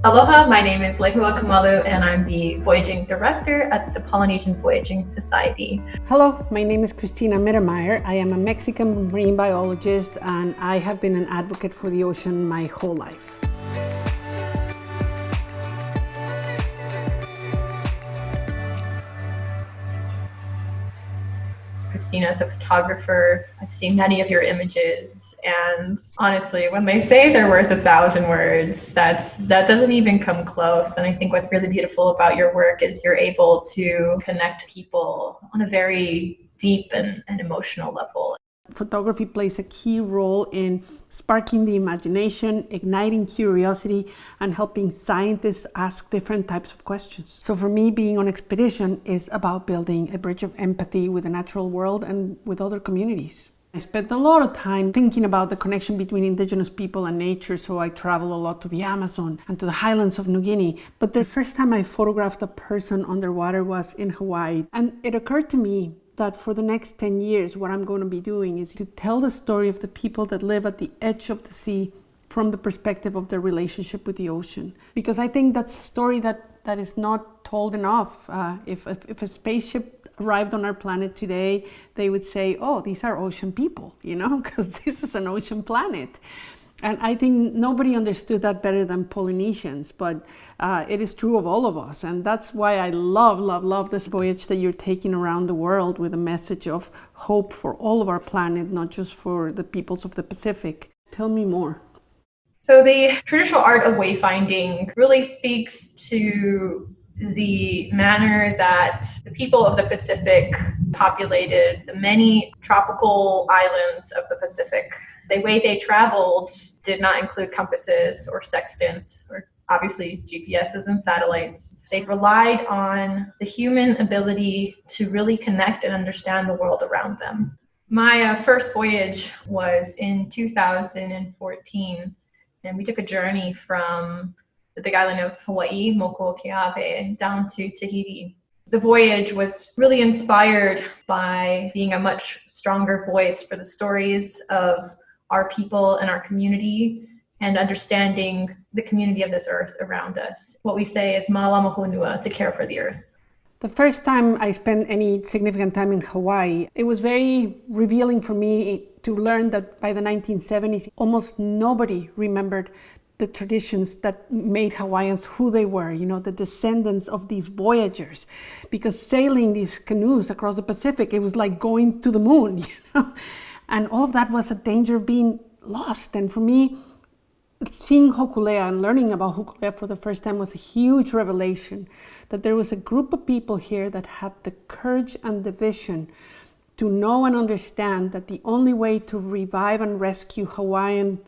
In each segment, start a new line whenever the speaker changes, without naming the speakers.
Aloha, my name is Lehua Kamalu, and I'm the Voyaging Director at the Polynesian Voyaging Society.
Hello, my name is Cristina Mittermeier. I am a Mexican marine biologist and I have been an advocate for the ocean my whole life.
Christina is a photographer. I've seen many of your images, and honestly, when they say they're worth 1,000 words, that doesn't even come close. And I think what's really beautiful about your work is you're able to connect people on a very deep and emotional level.
Photography plays a key role in sparking the imagination, igniting curiosity, and helping scientists ask different types of questions. So for me, being on expedition is about building a bridge of empathy with the natural world and with other communities. I spent a lot of time thinking about the connection between Indigenous people and nature, so I travel a lot to the Amazon and to the highlands of New Guinea. But the first time I photographed a person underwater was in Hawaii, and it occurred to me that for the next 10 years, what I'm going to be doing is to tell the story of the people that live at the edge of the sea from the perspective of their relationship with the ocean. Because I think that's a story that is not told enough. If a spaceship arrived on our planet today, they would say, oh, these are ocean people, because this is an ocean planet. And I think nobody understood that better than Polynesians, but it is true of all of us. And that's why I love this voyage that you're taking around the world with a message of hope for all of our planet, not just for the peoples of the Pacific. Tell me more.
So the traditional art of wayfinding really speaks to the manner that the people of the Pacific populated the many tropical islands of the Pacific. The way they traveled did not include compasses or sextants or obviously GPSs and satellites. They relied on the human ability to really connect and understand the world around them. My first voyage was in 2014, and we took a journey from the big island of Hawaii, Mokuokeawe, down to Tahiti. The voyage was really inspired by being a much stronger voice for the stories of our people and our community and understanding the community of this earth around us. What we say is malama honua, to care for the earth.
The first time I spent any significant time in Hawaii, it was very revealing for me to learn that by the 1970s, almost nobody remembered the traditions that made Hawaiians who they were, the descendants of these voyagers. Because sailing these canoes across the Pacific, it was like going to the moon, And all of that was a danger of being lost. And for me, seeing Hokulea and learning about Hokulea for the first time was a huge revelation that there was a group of people here that had the courage and the vision to know and understand that the only way to revive and rescue Hawaiian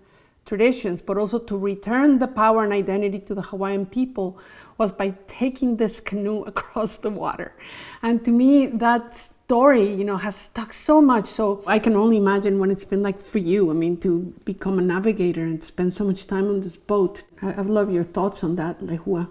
traditions, but also to return the power and identity to the Hawaiian people, was by taking this canoe across the water. And to me, that story, has stuck so much. So I can only imagine what it's been like for you. To become a navigator and spend so much time on this boat. I love your thoughts on that, Lehua.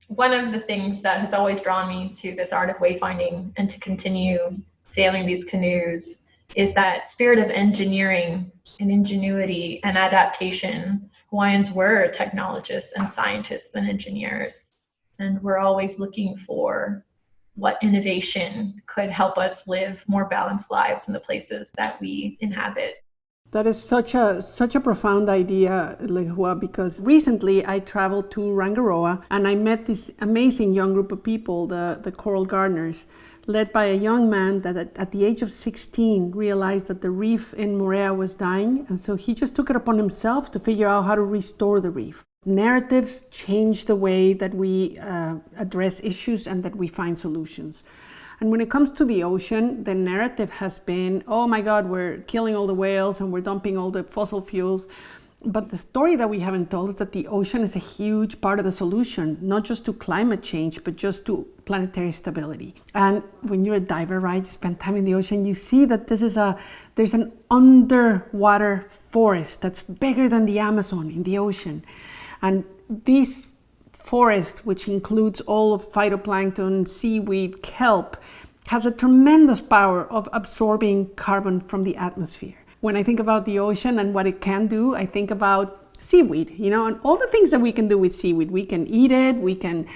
One of the things that has always drawn me to this art of wayfinding and to continue sailing these canoes is that spirit of engineering and ingenuity and adaptation. Hawaiians were technologists and scientists and engineers, and we're always looking for what innovation could help us live more balanced lives in the places that we inhabit.
That is such a profound idea, Lehua, because recently I traveled to Rangiroa and I met this amazing young group of people, the coral gardeners, led by a young man that at the age of 16 realized that the reef in Moorea was dying. And so he just took it upon himself to figure out how to restore the reef. Narratives change the way that we address issues and that we find solutions. And when it comes to the ocean, the narrative has been, oh my God, we're killing all the whales and we're dumping all the fossil fuels. But the story that we haven't told is that the ocean is a huge part of the solution, not just to climate change, but just to planetary stability. And when you're a diver, right, you spend time in the ocean, you see that there's an underwater forest that's bigger than the Amazon in the ocean. And these forests, which includes all of phytoplankton, seaweed, kelp, has a tremendous power of absorbing carbon from the atmosphere. When I think about the ocean and what it can do, I think about seaweed, and all the things that we can do with seaweed. We can eat it, we can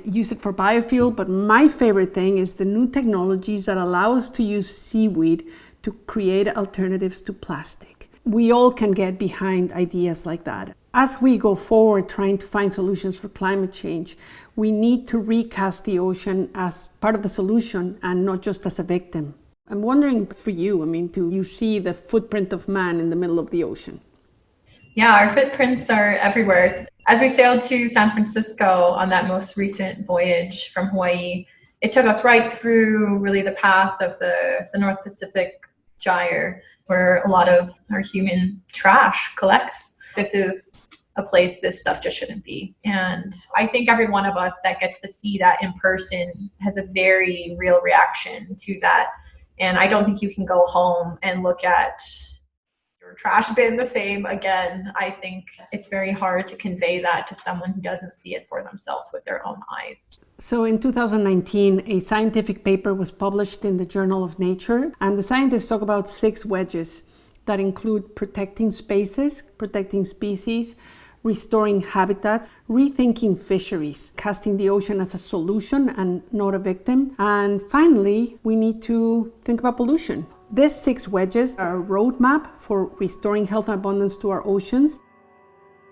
use it for biofuel, but my favorite thing is the new technologies that allow us to use seaweed to create alternatives to plastic. We all can get behind ideas like that. As we go forward trying to find solutions for climate change, we need to recast the ocean as part of the solution and not just as a victim. I'm wondering for you, do you see the footprint of man in the middle of the ocean?
Yeah, our footprints are everywhere. As we sailed to San Francisco on that most recent voyage from Hawaii, it took us right through really the path of the North Pacific Gyre, where a lot of our human trash collects. This is a place this stuff just shouldn't be. And I think every one of us that gets to see that in person has a very real reaction to that. And I don't think you can go home and look at your trash bin the same again. I think it's very hard to convey that to someone who doesn't see it for themselves with their own eyes.
So in 2019, a scientific paper was published in the Journal of Nature, and the scientists talk about 6 wedges that include protecting spaces, protecting species, restoring habitats, rethinking fisheries, casting the ocean as a solution and not a victim, and finally, we need to think about pollution. These 6 wedges are a roadmap for restoring health and abundance to our oceans.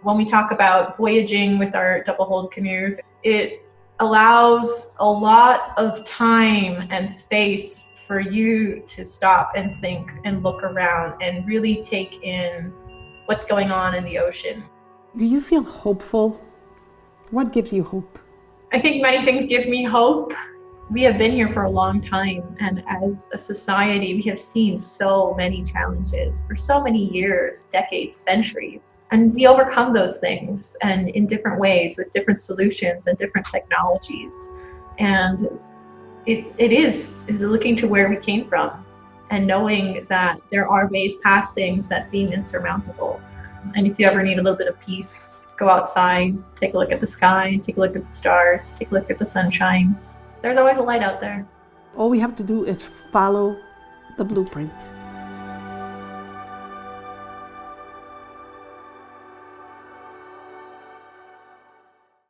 When we talk about voyaging with our double hold canoes, it allows a lot of time and space for you to stop and think and look around and really take in what's going on in the ocean.
Do you feel hopeful? What gives you hope?
I think many things give me hope. We have been here for a long time, and as a society, we have seen so many challenges for so many years, decades, centuries, and we overcome those things and in different ways with different solutions and different technologies. And it is looking to where we came from and knowing that there are ways past things that seem insurmountable. And if you ever need a little bit of peace, go outside, take a look at the sky, take a look at the stars, take a look at the sunshine. There's always a light out there.
All we have to do is follow the blueprint.